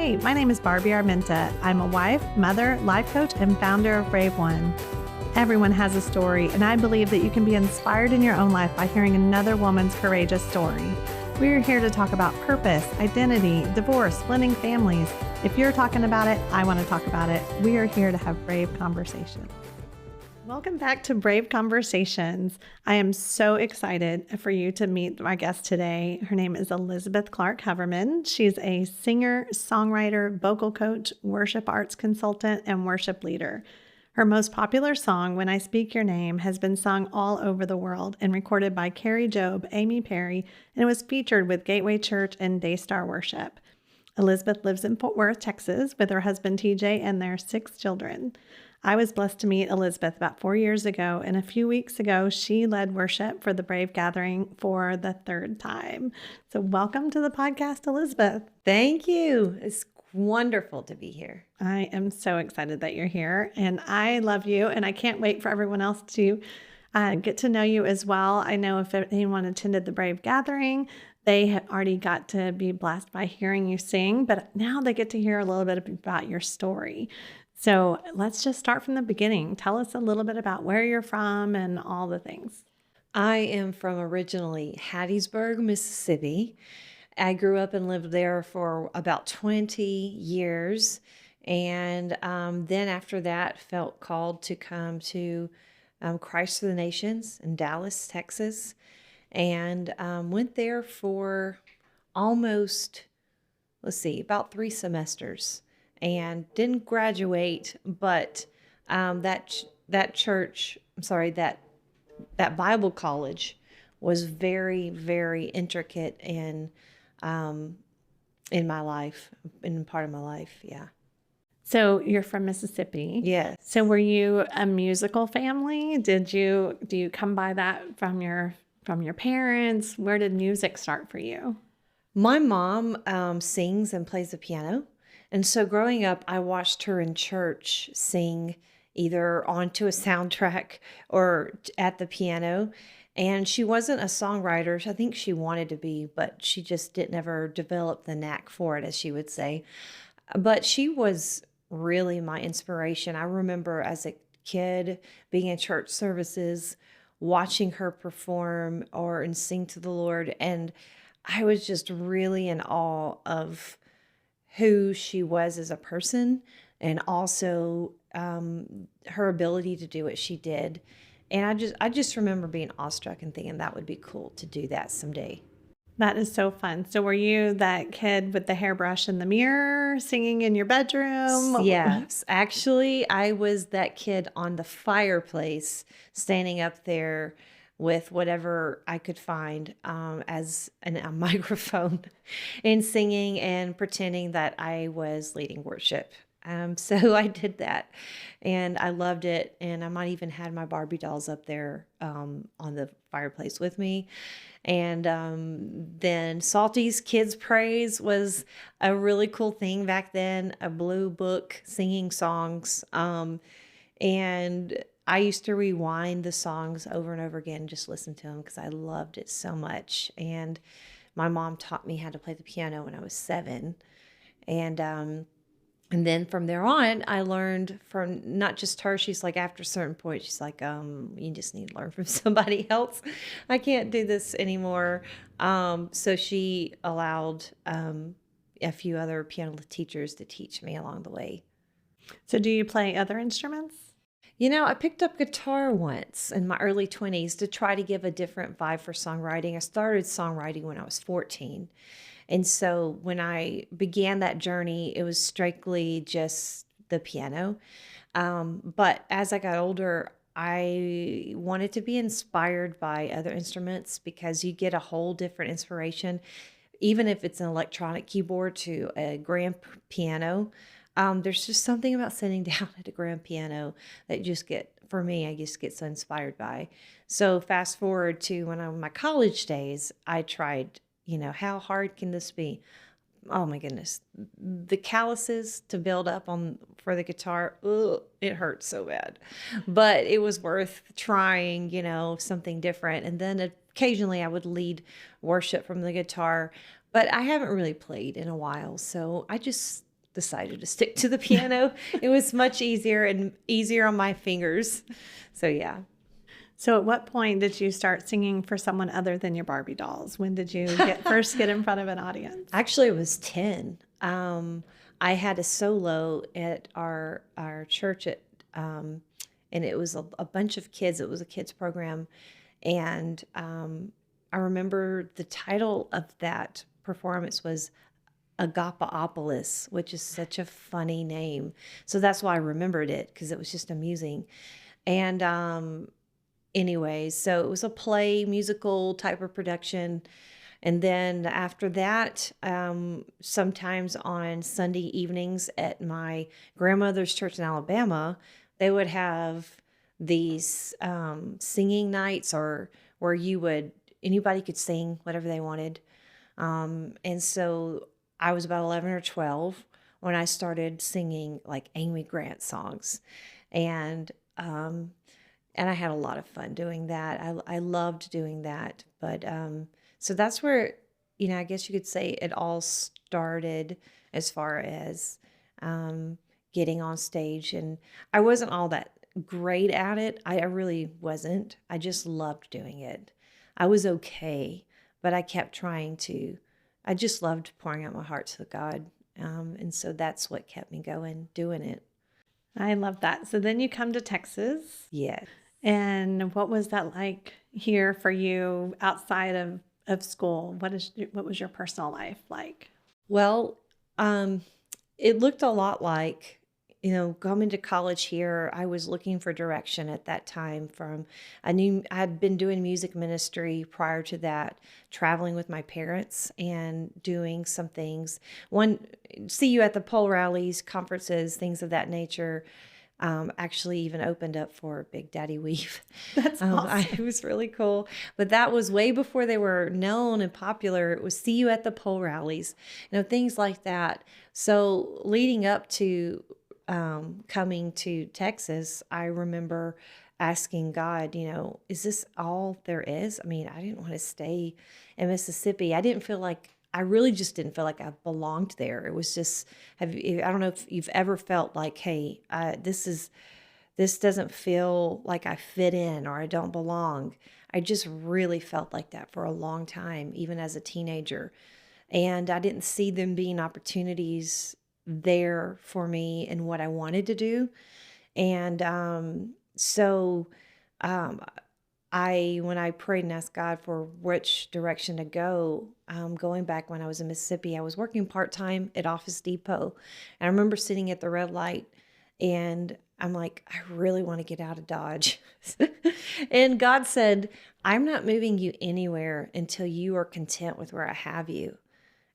Hey, my name is Barbie Armenta. I'm a wife, mother, life coach, and founder of Brave One. Everyone has a story, and I believe that you can be inspired in your own life by hearing another woman's courageous story. We're here to talk about purpose, identity, divorce, blending families. If you're talking about it, I want to talk about it. We are here to have brave conversations. Welcome back to Brave Conversations. I am so excited for you to meet my guest today. Her name is Elizabeth Clark Hoverman. She's a singer, songwriter, vocal coach, worship arts consultant, and worship leader. Her most popular song, When I Speak Your Name, has been sung all over the world and recorded by Carrie Job, Amy Perry, and it was featured with Gateway Church and Daystar Worship. Elizabeth lives in Fort Worth, Texas, with her husband TJ and their 6 children. I was blessed to meet Elizabeth about 4 years ago, and a few weeks ago, she led worship for the Brave Gathering for the 3rd time. So welcome to the podcast, Elizabeth. Thank you. It's wonderful to be here. I am so excited that you're here, and I love you, and I can't wait for everyone else to get to know you as well. I know if anyone attended the Brave Gathering, they have already got to be blessed by hearing you sing, but now they get to hear a little bit about your story. So let's just start from the beginning. Tell us a little bit about where you're from and all the things. I am from originally Hattiesburg, Mississippi. I grew up and lived there for about 20 years. And then after that, felt called to come to Christ for the Nations in Dallas, Texas. And went there for almost, about 3 semesters. And didn't graduate, but that Bible college was very, very intricate in my life, in part of my life. Yeah. So you're from Mississippi. Yes. So were you a musical family? Do you come by that from your parents? Where did music start for you? My mom sings and plays the piano. And so growing up, I watched her in church sing either onto a soundtrack or at the piano. And she wasn't a songwriter. I think she wanted to be, but she just didn't ever develop the knack for it, as she would say. But she was really my inspiration. I remember as a kid being in church services, watching her perform and sing to the Lord. And I was just really in awe of who she was as a person, and also her ability to do what she did. And I just remember being awestruck and thinking that would be cool to do that someday. That is so fun. So were you that kid with the hairbrush in the mirror singing in your bedroom? Yes. Actually, I was that kid on the fireplace standing up there with whatever I could find as a microphone and singing and pretending that I was leading worship. So I did that and I loved it. And I might even had my Barbie dolls up there on the fireplace with me. And then Salty's Kids Praise was a really cool thing back then, a blue book singing songs. And I used to rewind the songs over and over again and just listen to them because I loved it so much. And my mom taught me how to play the piano when I was 7. And then from there on, I learned from not just her. She's like, after a certain point, she's like, you just need to learn from somebody else. I can't do this anymore. So she allowed a few other piano teachers to teach me along the way. So do you play other instruments? I picked up guitar once in my early 20s to try to give a different vibe for songwriting. I started songwriting when I was 14. And so when I began that journey, it was strictly just the piano. But as I got older, I wanted to be inspired by other instruments because you get a whole different inspiration, even if it's an electronic keyboard to a grand piano. There's just something about sitting down at a grand piano that I just get so inspired by. So fast forward to when I was in my college days, I tried, how hard can this be? Oh my goodness. The calluses to build up for the guitar, it hurts so bad. But it was worth trying, something different. And then occasionally I would lead worship from the guitar, but I haven't really played in a while. So I just decided to stick to the piano. It was much easier and easier on my fingers. So yeah. So at what point did you start singing for someone other than your Barbie dolls? When did you first get in front of an audience? Actually, it was 10. I had a solo at our church and it was a bunch of kids. It was a kids program. And I remember the title of that performance was Agapaopolis, which is such a funny name. So that's why I remembered it, because it was just amusing. And anyway, so it was a play, musical type of production. And then after that, sometimes on Sunday evenings at my grandmother's church in Alabama, they would have these singing nights, or where anybody could sing whatever they wanted. And so I was about 11 or 12 when I started singing like Amy Grant songs. And I had a lot of fun doing that. I loved doing that. But so that's where, I guess you could say it all started, as far as getting on stage. And I wasn't all that great at it. I really wasn't. I just loved doing it. I was okay, but I kept trying to. I just loved pouring out my heart to God. And so that's what kept me going, doing it. I love that. So then you come to Texas. Yes. And what was that like here for you outside of school? What was your personal life like? Well, it looked a lot like, coming to college here. I was looking for direction at that time. I had been doing music ministry prior to that, traveling with my parents and doing some things. See you at the pole rallies, conferences, things of that nature. Actually even opened up for Big Daddy Weave. That's awesome. It was really cool. But that was way before they were known and popular. It was see you at the pole rallies, things like that. So leading up to coming to Texas, I remember asking God, is this all there is? I mean, I didn't want to stay in Mississippi. I really just didn't feel like I belonged there. It was just, I don't know if you've ever felt like, hey, this doesn't feel like I fit in or I don't belong. I just really felt like that for a long time, even as a teenager. And I didn't see them being opportunities there for me and what I wanted to do. And so when I prayed and asked God for which direction to go, going back when I was in Mississippi, I was working part-time at Office Depot. And I remember sitting at the red light and I'm like, I really want to get out of Dodge. And God said, I'm not moving you anywhere until you are content with where I have you.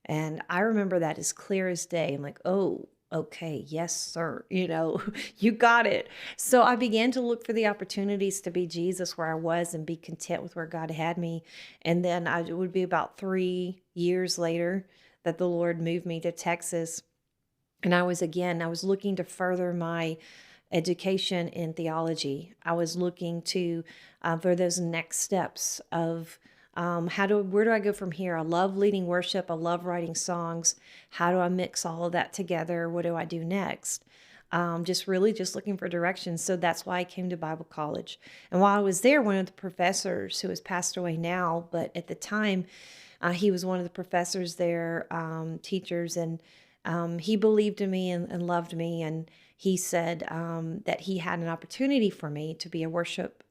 And I remember that as clear as day. I'm like, oh, okay, yes, sir. You got it. So I began to look for the opportunities to be Jesus where I was and be content with where God had me. And then it would be about 3 years later that the Lord moved me to Texas. And I was looking to further my education in theology. I was looking to for those next steps of where do I go from here? I love leading worship. I love writing songs. How do I mix all of that together? What do I do next? Just looking for direction. So that's why I came to Bible college. And while I was there, one of the professors, who has passed away now, but at the time, he was one of the professors there, teachers, and he believed in me and loved me. And he said that he had an opportunity for me to be a worship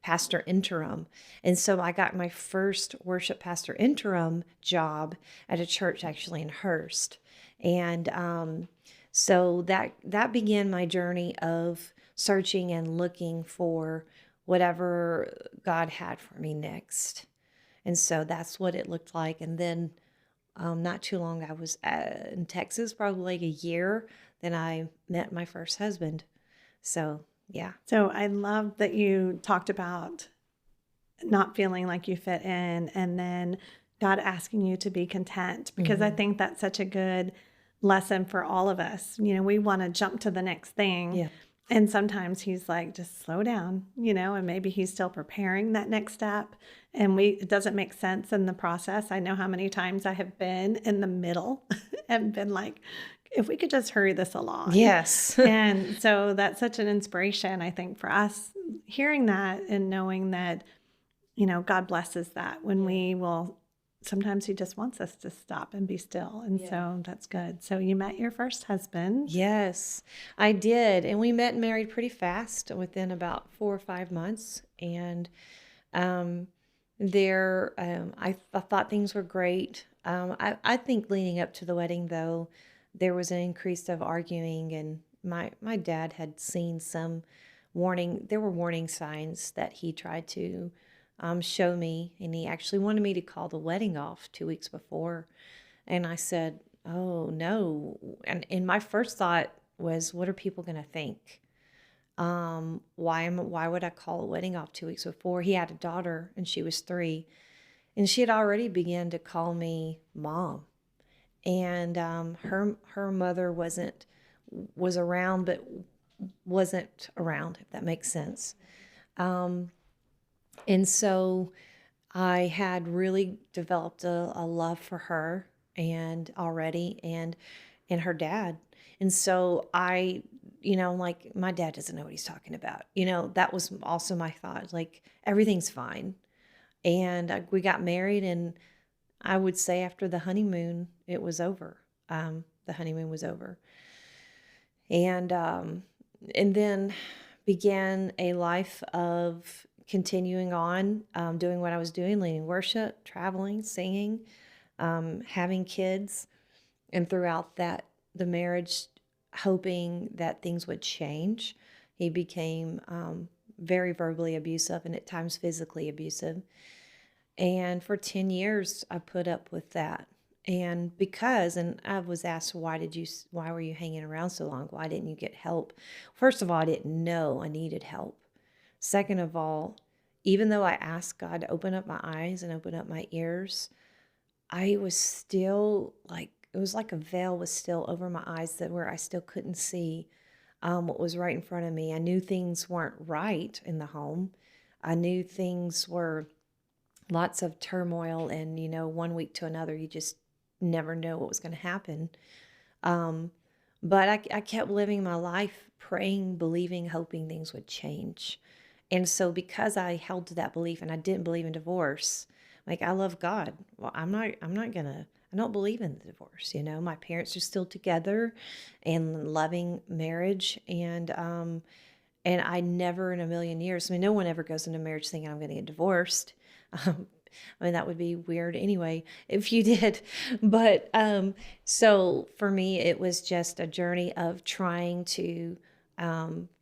pastor interim. And so I got my first worship pastor interim job at a church actually in Hurst. And so that began my journey of searching and looking for whatever God had for me next. And so that's what it looked like. And then not too long, I was in Texas, probably like a year. Then I met my first husband. So, yeah. So I love that you talked about not feeling like you fit in and then God asking you to be content, because I think that's such a good lesson for all of us. We want to jump to the next thing. Yeah. And sometimes he's like, just slow down, and maybe he's still preparing that next step. And it doesn't make sense in the process. I know how many times I have been in the middle and been like, if we could just hurry this along. Yes. And so that's such an inspiration, I think, for us hearing that and knowing that, God blesses that when we will. Sometimes he just wants us to stop and be still. And so that's good. So you met your first husband. Yes, I did. And we met and married pretty fast within about 4 or 5 months. And um, I thought things were great. I think leading up to the wedding, though, there was an increase of arguing, and my dad had seen some there were warning signs that he tried to show me, and he actually wanted me to call the wedding off 2 weeks before. And I said, "Oh no." And my first thought was, what are people going to think? Why would I call a wedding off 2 weeks before? He had a daughter and she was 3, and she had already began to call me mom. And her mother was around, but wasn't around, if that makes sense. Um, and so I had really developed a love for her and already and her dad. And so like, my dad doesn't know what he's talking about. That was also my thought, like, everything's fine. And we got married, and I would say after the honeymoon, it was over. The honeymoon was over. And then began a life of continuing on, doing what I was doing, leading worship, traveling, singing, having kids, and throughout the marriage, hoping that things would change. He became very verbally abusive and at times physically abusive. And for 10 years, I put up with that. And I was asked, why were you hanging around so long? Why didn't you get help? First of all, I didn't know I needed help. Second of all, even though I asked God to open up my eyes and open up my ears, I was still it was like a veil was still over my eyes where I still couldn't see what was right in front of me. I knew things weren't right in the home. I knew things were lots of turmoil, and, 1 week to another, you just never know what was going to happen. But I kept living my life praying, believing, hoping things would change. And so because I held to that belief and I didn't believe in divorce, like, I love God. Well, I don't believe in the divorce. My parents are still together and loving marriage. And I never in a million years, no one ever goes into marriage thinking I'm going to get divorced. That would be weird anyway, if you did. But so for me, it was just a journey of trying to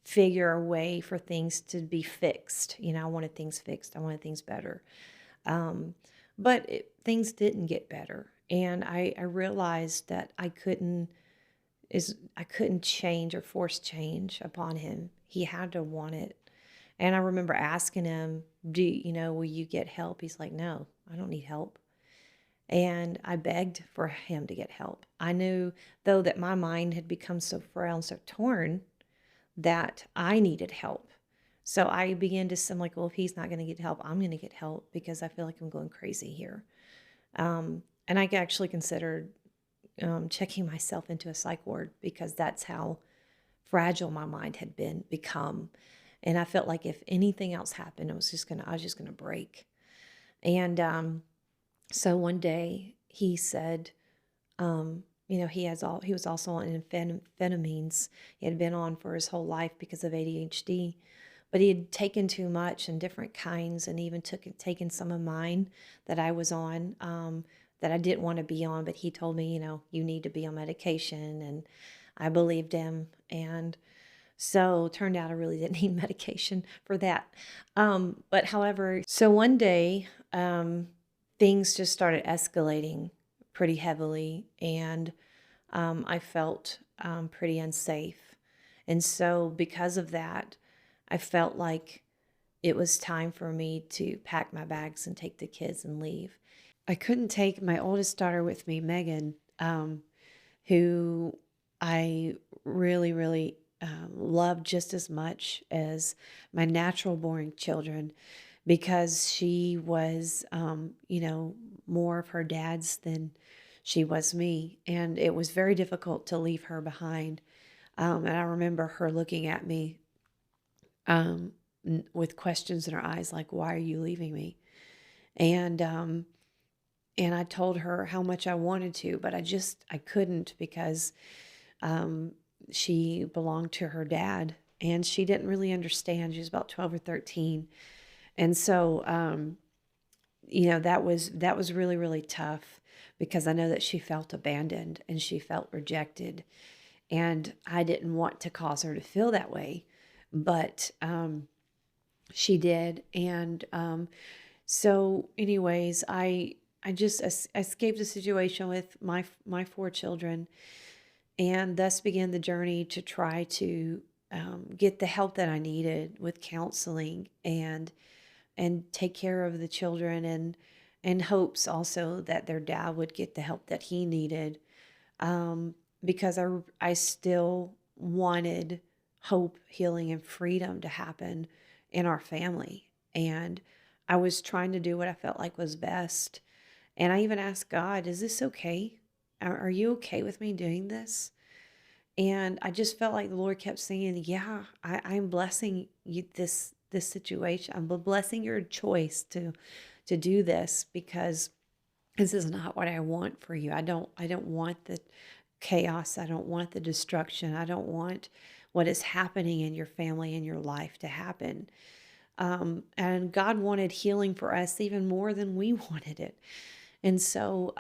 figure a way for things to be fixed. I wanted things fixed. I wanted things better. But things didn't get better. And I realized that I couldn't change or force change upon him. He had to want it. And I remember asking him, will you get help? He's like, no, I don't need help. And I begged for him to get help. I knew, though, that my mind had become so frail and so torn that I needed help. So I began to say, I'm like, well, if he's not going to get help, I'm going to get help, because I feel like I'm going crazy here. And I actually considered checking myself into a psych ward, because that's how fragile my mind had become. And I felt like if anything else happened, I was just gonna break. And so one day he said, he was also on amphetamines. He had been on for his whole life because of ADHD, but he had taken too much and different kinds, and even taken some of mine that I was on, that I didn't want to be on. But he told me, you need to be on medication, and I believed him. And so turned out I really didn't need medication for that. But however, so one day, things just started escalating pretty heavily, and I felt pretty unsafe. And so because of that, I felt like it was time for me to pack my bags and take the kids and leave. I couldn't take my oldest daughter with me, Megan, who I really, really loved just as much as my natural born children, because she was, more of her dad's than she was me. And it was very difficult to leave her behind. And I remember her looking at me um, with questions in her eyes, like, "Why are you leaving me?" And I told her how much I wanted to, but I couldn't because um, she belonged to her dad, and she didn't really understand. She was about 12 or 13, and so that was really really tough because I know that she felt abandoned and she felt rejected, and I didn't want to cause her to feel that way, but she did, and so anyways, I just escaped the situation with my four children, and thus began the journey to try to get the help that I needed with counseling and take care of the children and hopes also that their dad would get the help that he needed, because I still wanted hope, healing, and freedom to happen in our family. And I was trying to do what I felt like was best. And I even asked God, "Is this okay? Are you okay with me doing this?" And I just felt like the Lord kept saying, "Yeah, I'm blessing you this situation. I'm blessing your choice to do this because this is not what I want for you. I don't want the chaos. I don't want the destruction. I don't want what is happening in your family and your life to happen." And God wanted healing for us even more than we wanted it. And so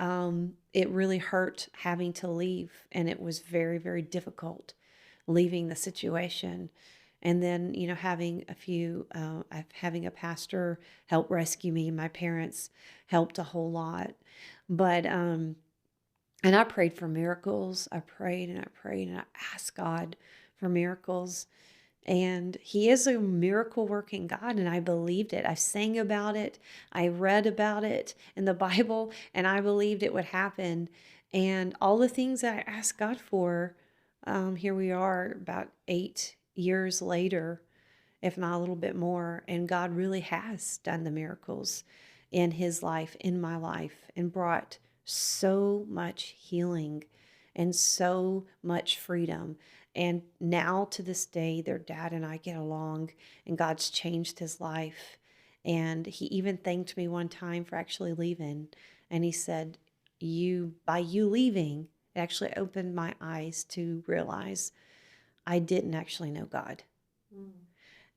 it really hurt having to leave. And it was very, very difficult leaving the situation. And then, having a pastor help rescue me. My parents helped a whole lot. But, and I prayed for miracles. I prayed and I prayed and I asked God for miracles. And he is a miracle working God, and I believed it. I sang about it. I read about it in the Bible, and I believed it would happen. And all the things that I asked God for, here we are about 8 years later, if not a little bit more. And God really has done the miracles in his life, in my life, and brought so much healing and so much freedom. And now to this day, their dad and I get along, and God's changed his life. And he even thanked me one time for actually leaving. And he said, by you leaving, it actually opened my eyes to realize I didn't actually know God. Mm.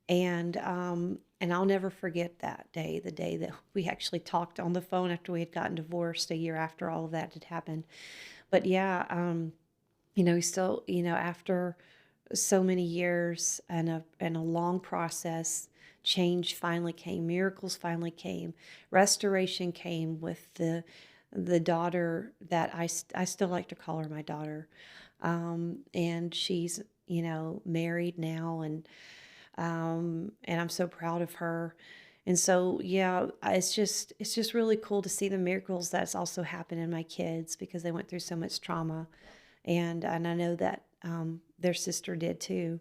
And I'll never forget that day, the day that we actually talked on the phone after we had gotten divorced a year after all of that had happened. But yeah, still, after so many years and a long process, change finally came, miracles finally came, restoration came with the daughter that I still like to call her my daughter, and she's married now, and I'm so proud of her. And so, yeah, it's just really cool to see the miracles that's also happened in my kids because they went through so much trauma, and I know that their sister did too,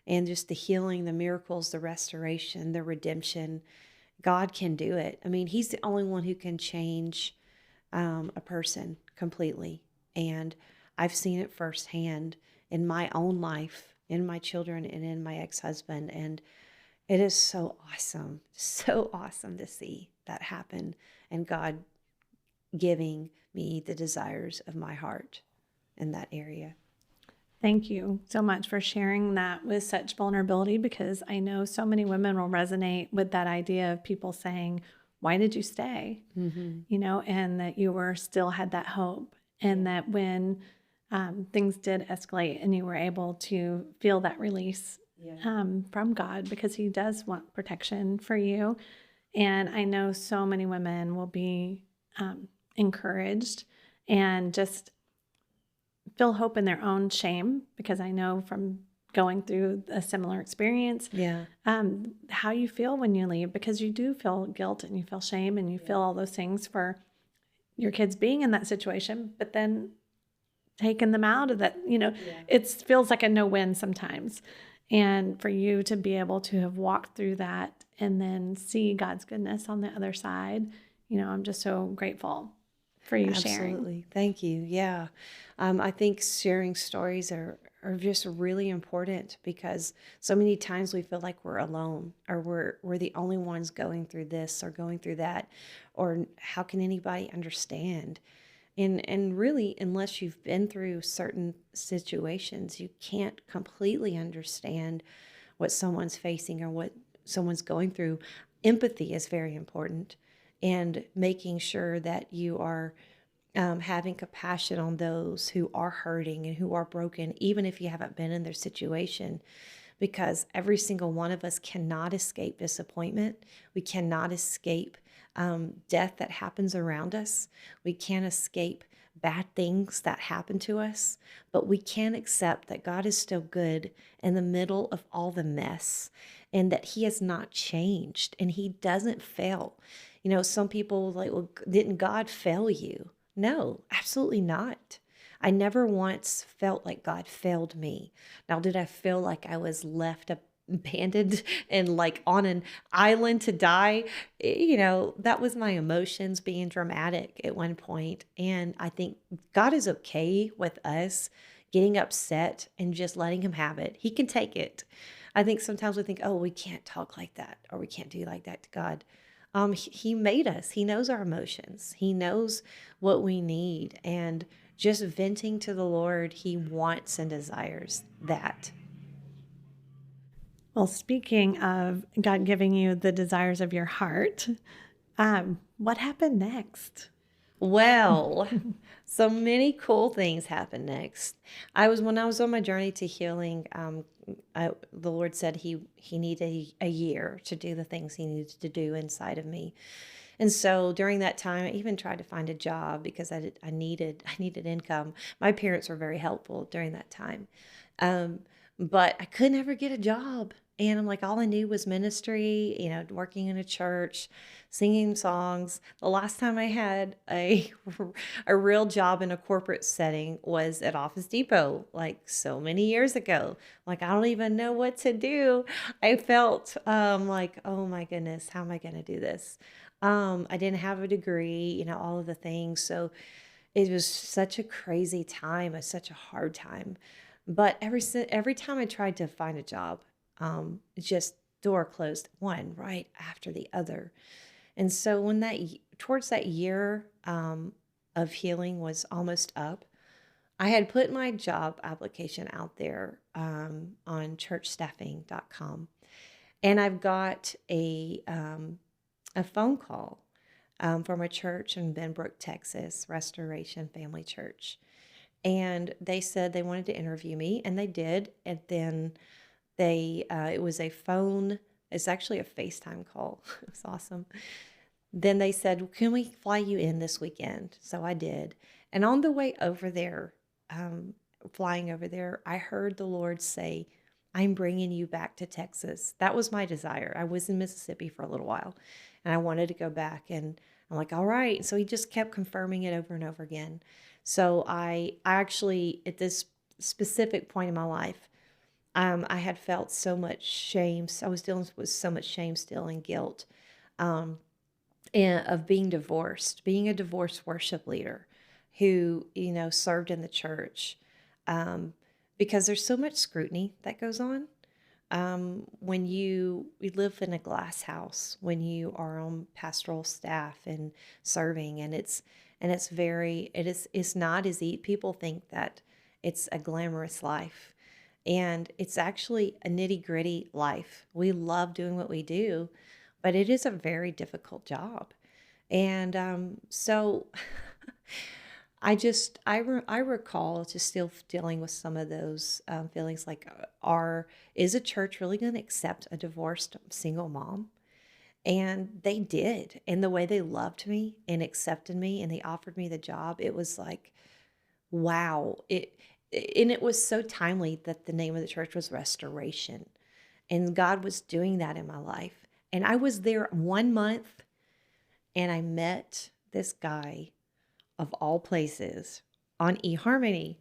and just the healing, the miracles, the restoration, the redemption. God can do it. I mean, He's the only one who can change a person completely, and I've seen it firsthand in my own life, in my children, and in my ex-husband, and it is so awesome to see that happen, and God giving me the desires of my heart in that area. Thank you so much for sharing that with such vulnerability, because I know so many women will resonate with that idea of people saying, "Why did you stay?" Mm-hmm. And that you still had that hope, and that when things did escalate and you were able to feel that release from God, because He does want protection for you. And I know so many women will be encouraged and just feel hope in their own shame, because I know from going through a similar experience, how you feel when you leave, because you do feel guilt and you feel shame and you feel all those things for your kids being in that situation, but then taking them out of that, it feels like a no-win sometimes. And for you to be able to have walked through that and then see God's goodness on the other side, I'm just so grateful. for you sharing. Absolutely. Thank you. Yeah. I think sharing stories are just really important because so many times we feel like we're alone or we're the only ones going through this or going through that, or how can anybody understand? And really, unless you've been through certain situations, you can't completely understand what someone's facing or what someone's going through. Empathy is very important, and making sure that you are having compassion on those who are hurting and who are broken, even if you haven't been in their situation, because every single one of us cannot escape disappointment. We cannot escape death that happens around us. We can't escape bad things that happen to us, but we can accept that God is still good in the middle of all the mess and that He has not changed and He doesn't fail. You know, some people like, well, didn't God fail you? No, absolutely not. I never once felt like God failed me. Now, did I feel like I was left abandoned and like on an island to die? You know, that was my emotions being dramatic at one point. And I think God is okay with us getting upset and just letting Him have it. He can take it. I think sometimes we think, oh, we can't talk like that or we can't do like that to God. He made us. He knows our emotions. He knows what we need. And just venting to the Lord, He wants and desires that. Well, speaking of God giving you the desires of your heart, what happened next? Well, so many cool things happened next. When I was on my journey to healing, the Lord said He needed a year to do the things He needed to do inside of me. And so during that time, I even tried to find a job because I needed income. My parents were very helpful during that time, um, but I could never get a job. And I'm like, all I knew was ministry, you know, working in a church, singing songs. The last time I had a real job in a corporate setting was at Office Depot, like so many years ago. Like, I don't even know what to do. I felt like, oh my goodness, how am I going to do this? I didn't have a degree, you know, all of the things. So it was such a crazy time, such a hard time. But every time I tried to find a job, it just door closed one right after the other. And so when towards that year of healing was almost up, I had put my job application out there on churchstaffing.com, and I've got a phone call from a church in Benbrook, Texas, Restoration Family Church. And they said they wanted to interview me, and they did. And then it was it's actually a FaceTime call. It was awesome. Then they said, can we fly you in this weekend? So I did. And on the way over there, flying over there, I heard the Lord say, I'm bringing you back to Texas. That was my desire. I was in Mississippi for a little while and I wanted to go back, and I'm like, all right. So He just kept confirming it over and over again. So I actually, at this specific point in my life, I had felt so much shame. So I was dealing with so much shame still and guilt and of being divorced, being a divorced worship leader who, you know, served in the church, because there's so much scrutiny that goes on. When we live in a glass house, when you are on pastoral staff and serving, and it's not as easy. People think that it's a glamorous life, and it's actually a nitty gritty life. We love doing what we do, but it is a very difficult job. And so I recall just still dealing with some of those feelings like, is a church really going to accept a divorced single mom? And they did. And the way they loved me and accepted me and they offered me the job, it was like, wow. And it was so timely that the name of the church was Restoration. And God was doing that in my life. And I was there 1 month, and I met this guy of all places on eHarmony.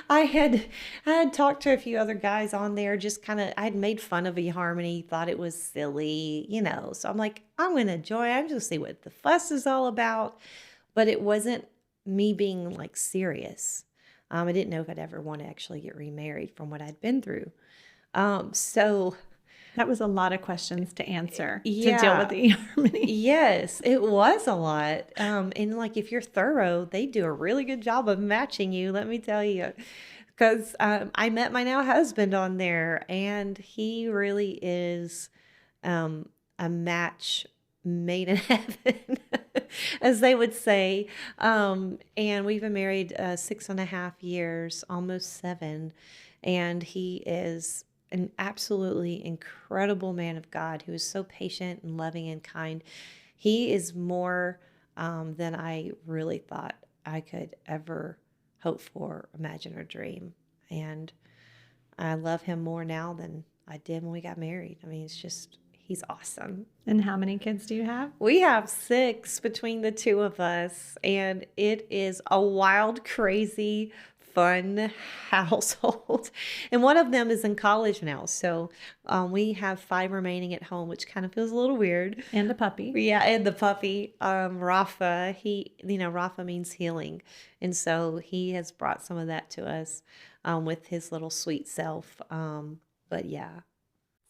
I had talked to a few other guys on there, just kind of, I had made fun of eHarmony, thought it was silly, you know. So I'm like, I'm going to join. I'm just see what the fuss is all about. but it wasn't me being like serious. I didn't know if I'd ever want to actually get remarried from what I'd been through. So That was a lot of questions to answer to deal with yeah, the eHarmony. yes, it was a lot. And like if you're thorough, they do a really good job of matching you, let me tell you. Because I met my now husband on there, and he really is a match made in heaven, as they would say. And we've been married 6.5 years, almost 7. And he is an absolutely incredible man of God who is so patient and loving and kind. He is more than I really thought I could ever hope for, imagine, or dream. And I love him more now than I did when we got married. I mean, he's awesome. And how many kids do you have? We have 6 between the two of us, and it is a wild, crazy, fun household. And one of them is in college now. So we have 5 remaining at home, which kind of feels a little weird. And a puppy. Yeah, and the puppy, Rafa, Rafa means healing. And so he has brought some of that to us with his little sweet self. But yeah.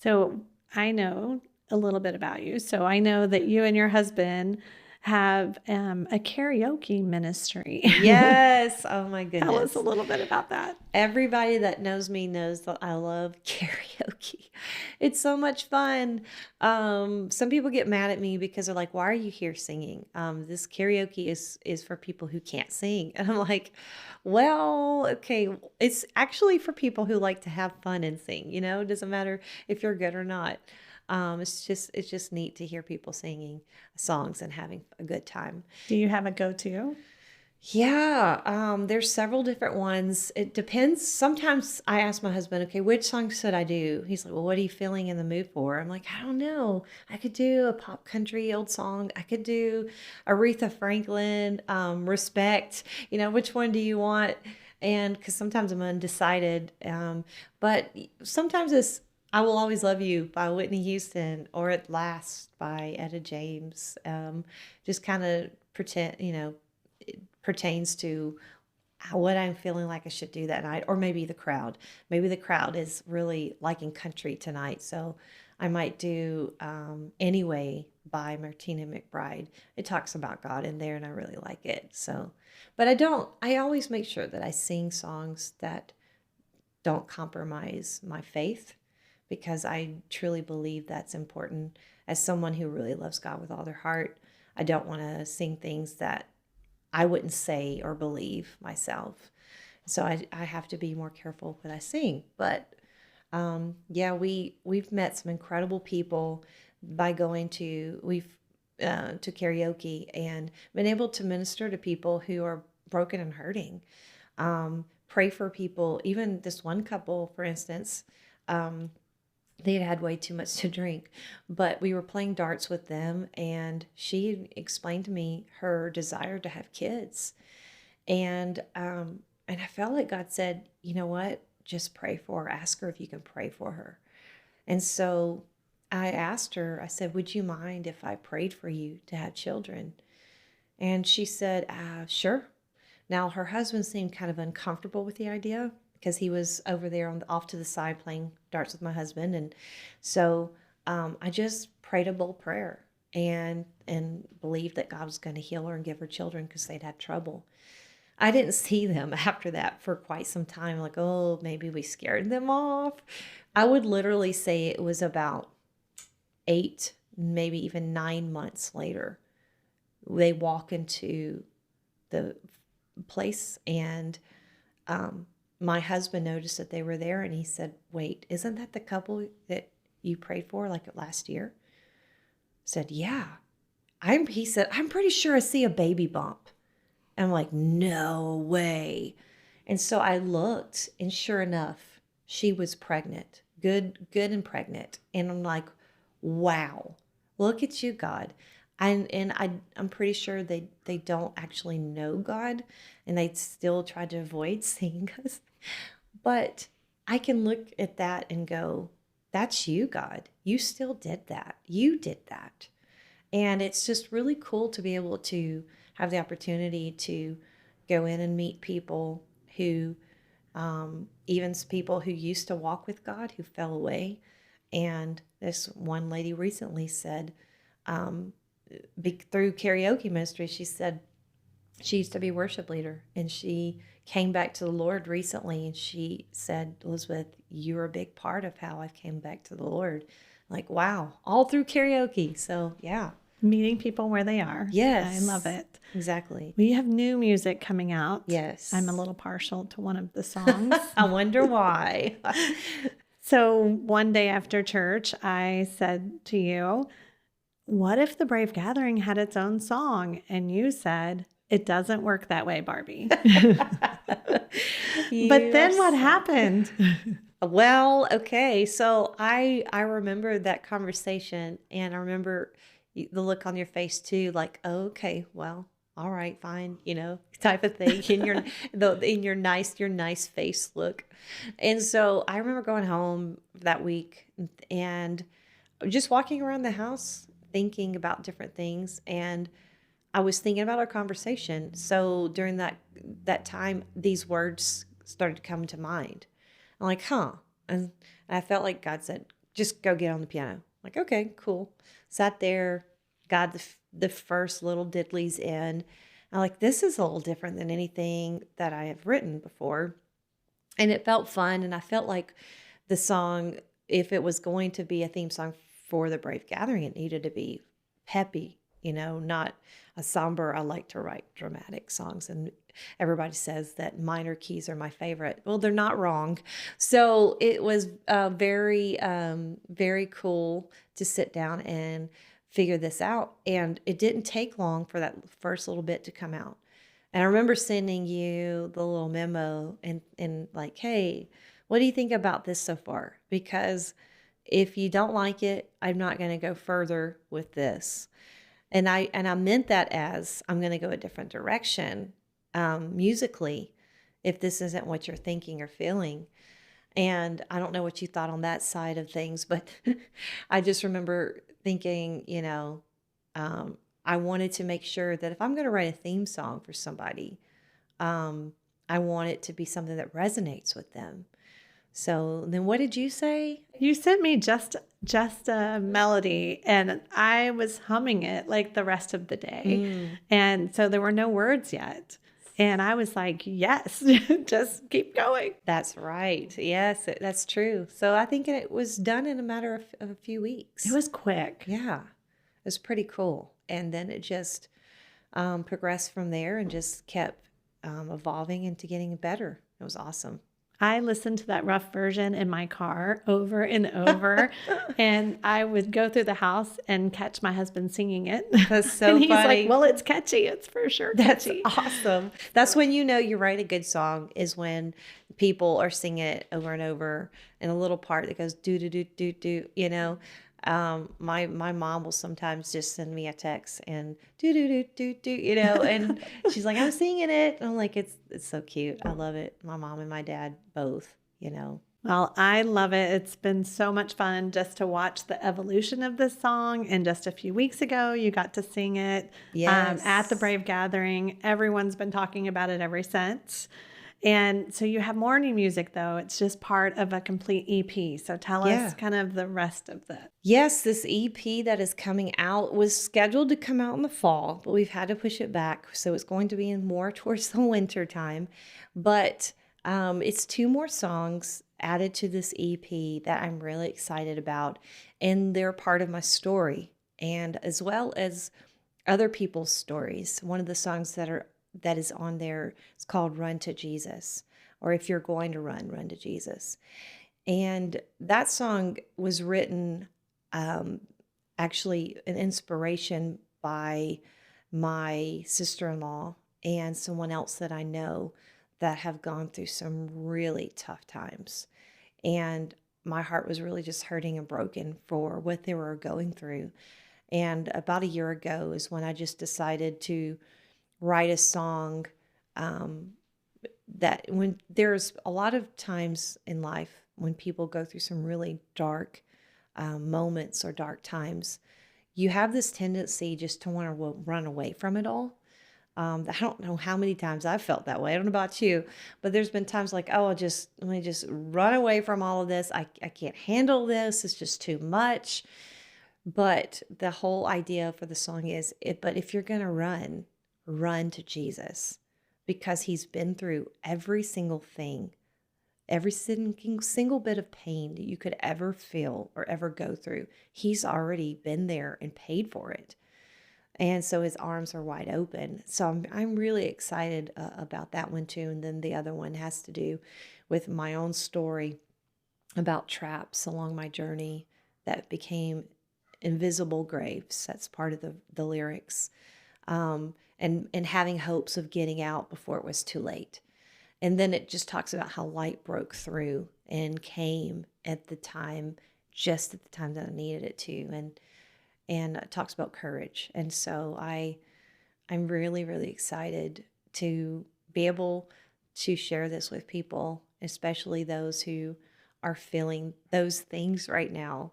So I know a little bit about you. So I know that you and your husband have a karaoke ministry. Yes. Oh my Tell us goodness. a little bit about that. Everybody that knows me knows that I love karaoke. It's so much fun. Some people get mad at me because they're like, "Why are you here singing?" This karaoke is for people who can't sing, and I'm like, "Well, okay, it's actually for people who like to have fun and sing. It doesn't matter if you're good or not. It's just neat to hear people singing songs and having a good time." Do you have a go-to? Yeah, there's several different ones. It depends. Sometimes I ask my husband, okay, which song should I do? He's like, well, what are you feeling in the mood for? I'm like, I don't know. I could do a pop country old song. I could do Aretha Franklin, Respect. Which one do you want? And because sometimes I'm undecided. But sometimes it's I Will Always Love You by Whitney Houston or At Last by Etta James. Just kind of pretend, it pertains to what I'm feeling like I should do that night, or maybe the crowd. Maybe the crowd is really liking country tonight, so I might do Anyway by Martina McBride. It talks about God in there, and I really like it. So, but I always make sure that I sing songs that don't compromise my faith because I truly believe that's important. As someone who really loves God with all their heart, I don't want to sing things that I wouldn't say or believe myself. So I have to be more careful what I sing. But yeah, we've met some incredible people by going to karaoke and been able to minister to people who are broken and hurting. Pray for people. Even this one couple, for instance, they had had way too much to drink, but we were playing darts with them, and she explained to me her desire to have kids, and I felt like God said, you know what, just pray for her. Ask her if you can pray for her. And so I asked her. I said, would you mind if I prayed for you to have children? And she said, sure. Now her husband seemed kind of uncomfortable with the idea, because he was over there off to the side playing darts with my husband. And so I just prayed a bold prayer and believed that God was going to heal her and give her children because they'd had trouble. I didn't see them after that for quite some time. Like, oh, maybe we scared them off. I would literally say it was about 8, maybe even 9 months later, they walk into the place, and my husband noticed that they were there, and he said, wait, isn't that the couple that you prayed for like last year? I said, yeah. He said, I'm pretty sure I see a baby bump. And I'm like, no way. And so I looked, and sure enough, she was pregnant, good and pregnant. And I'm like, wow, look at you, God. I'm pretty sure they don't actually know God, and they still try to avoid seeing us. But I can look at that and go, that's you, God. You still did that. You did that. And it's just really cool to be able to have the opportunity to go in and meet people who, even people who used to walk with God who fell away. And this one lady recently said, through karaoke ministry, she said she used to be worship leader and she came back to the Lord recently. And she said, Elizabeth, you're a big part of how I came back to the Lord. Like, wow, all through karaoke. So, yeah. Meeting people where they are. Yes. I love it. Exactly. We have new music coming out. Yes. I'm a little partial to one of the songs. I wonder why. So one day after church, I said to you, what if the Brave Gathering had its own song? And you said, it doesn't work that way, Barbie. But then what happened? Well, okay. So I remember that conversation, and I remember the look on your face too, like, oh, okay, well, all right, fine, type of thing in your nice face look. And so I remember going home that week and just walking around the house thinking about different things, and I was thinking about our conversation. So during that time, these words started to come to mind. I'm like, huh. And I felt like God said, just go get on the piano. I'm like, okay, cool. Sat there, got the first little diddlies in. I'm like, this is a little different than anything that I have written before. And it felt fun. And I felt like the song, if it was going to be a theme song for the Brave Gathering, it needed to be peppy, not a somber. I like to write dramatic songs, and everybody says that minor keys are my favorite. Well, they're not wrong. So it was very, very cool to sit down and figure this out. And it didn't take long for that first little bit to come out. And I remember sending you the little memo and like, hey, what do you think about this so far? Because if you don't like it, I'm not going to go further with this. And I meant that as I'm going to go a different direction musically if this isn't what you're thinking or feeling. And I don't know what you thought on that side of things, but I just remember thinking, I wanted to make sure that if I'm going to write a theme song for somebody, I want it to be something that resonates with them. So then what did you say? You sent me just a melody, and I was humming it like the rest of the day. And so there were no words yet. And I was like, yes, just keep going. That's right. Yes, that's true. So I think it was done in a matter of a few weeks. It was quick. Yeah, it was pretty cool. And then it just progressed from there and just kept evolving into getting better. It was awesome. I listened to that rough version in my car over and over, and I would go through the house and catch my husband singing it. That's so and he's funny. like, well, it's catchy. It's for sure catchy. That's awesome. That's when you know you write a good song, is when people are singing it over and over in a little part that goes do do do do do. My mom will sometimes just send me a text and do do do do do, and she's like, I'm singing it. And I'm like, it's so cute. I love it. My mom and my dad both, Well, I love it. It's been so much fun just to watch the evolution of this song. And just a few weeks ago, you got to sing it at the Brave Gathering. Everyone's been talking about it ever since. And so you have more new music, though. It's just part of a complete EP. So tell us kind of the rest of that. Yes, this EP that is coming out was scheduled to come out in the fall, but we've had to push it back. So it's going to be in more towards the winter time. But it's 2 more songs added to this EP that I'm really excited about. And they're part of my story, and as well as other people's stories. One of the songs that is on there is called Run to Jesus, or If You're Going to Run to Jesus. And that song was written actually an inspiration by my sister-in-law and someone else that I know that have gone through some really tough times. And my heart was really just hurting and broken for what they were going through. And about a year ago is when I just decided to write a song that when there's a lot of times in life when people go through some really dark moments or dark times, you have this tendency just to want to run away from it all. I don't know how many times I've felt that way. I don't know about you, but there's been times like, oh, let me just run away from all of this. I can't handle this. It's just too much. But the whole idea for the song is, but if you're going to run to Jesus, because he's been through every single thing, every single bit of pain that you could ever feel or ever go through. He's already been there and paid for it. And so his arms are wide open. So I'm really excited about that one too. And then the other one has to do with my own story about traps along my journey that became invisible graves. That's part of the lyrics. And having hopes of getting out before it was too late. And then it just talks about how light broke through and came at the time, just at the time that I needed it to. And it talks about courage. And so I'm really, really excited to be able to share this with people, especially those who are feeling those things right now.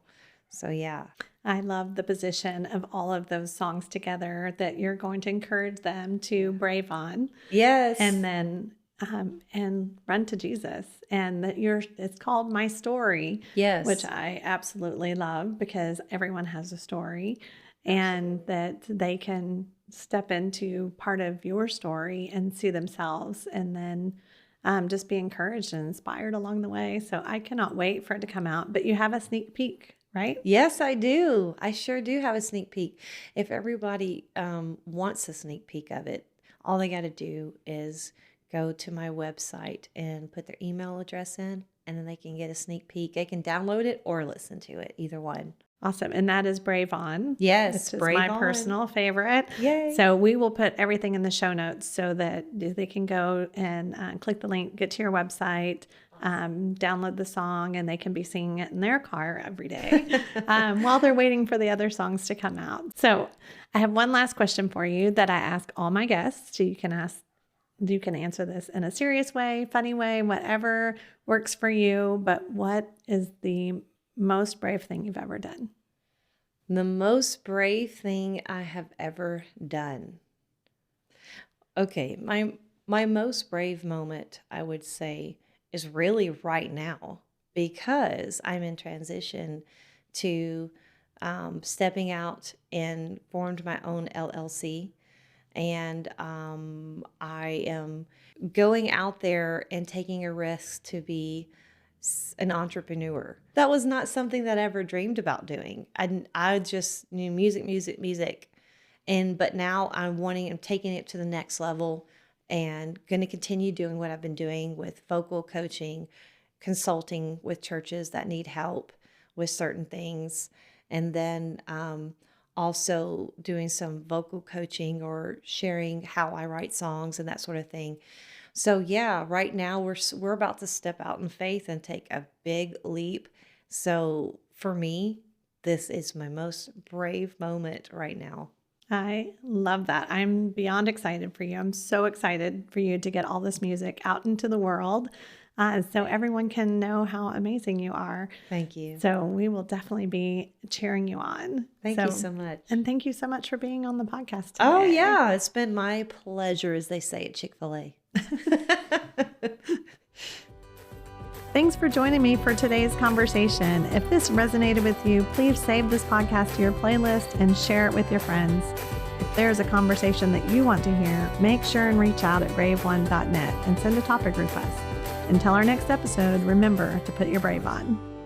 So yeah. I love the position of all of those songs together, that you're going to encourage them to brave on. Yes. And then and run to Jesus, and that it's called My Story. Yes. Which I absolutely love, because everyone has a story, and that they can step into part of your story and see themselves, and then just be encouraged and inspired along the way. So I cannot wait for it to come out. But you have a sneak peek, right? Yes, I do. I sure do have a sneak peek. If everybody wants a sneak peek of it, all they got to do is go to my website and put their email address in, and then they can get a sneak peek. They can download it or listen to it, either one. Awesome. And that is Brave On. Yes, which is my personal favorite. Yay. So we will put everything in the show notes so that they can go and click the link, get to your website, download the song, and they can be singing it in their car every day while they're waiting for the other songs to come out. So I have one last question for you that I ask all my guests. So you can answer this in a serious way, funny way, whatever works for you. But what is the most brave thing you've ever done? The most brave thing I have ever done. Okay, my most brave moment, I would say, is really right now, because I'm in transition to stepping out and formed my own LLC. And I am going out there and taking a risk to be an entrepreneur. That was not something that I ever dreamed about doing. I just knew music. But now I'm taking it to the next level, and going to continue doing what I've been doing with vocal coaching, consulting with churches that need help with certain things. And then also doing some vocal coaching or sharing how I write songs and that sort of thing. So yeah, right now we're about to step out in faith and take a big leap. So for me, this is my most brave moment right now. I love that. I'm beyond excited for you. I'm so excited for you to get all this music out into the world, so everyone can know how amazing you are. Thank you. So we will definitely be cheering you on. Thank you so much. And thank you so much for being on the podcast today. Oh yeah, it's been my pleasure, as they say at Chick-fil-A. Thanks for joining me for today's conversation. If this resonated with you, please save this podcast to your playlist and share it with your friends. If there's a conversation that you want to hear, make sure and reach out at braveone.net and send a topic request. Until our next episode, remember to put your brave on.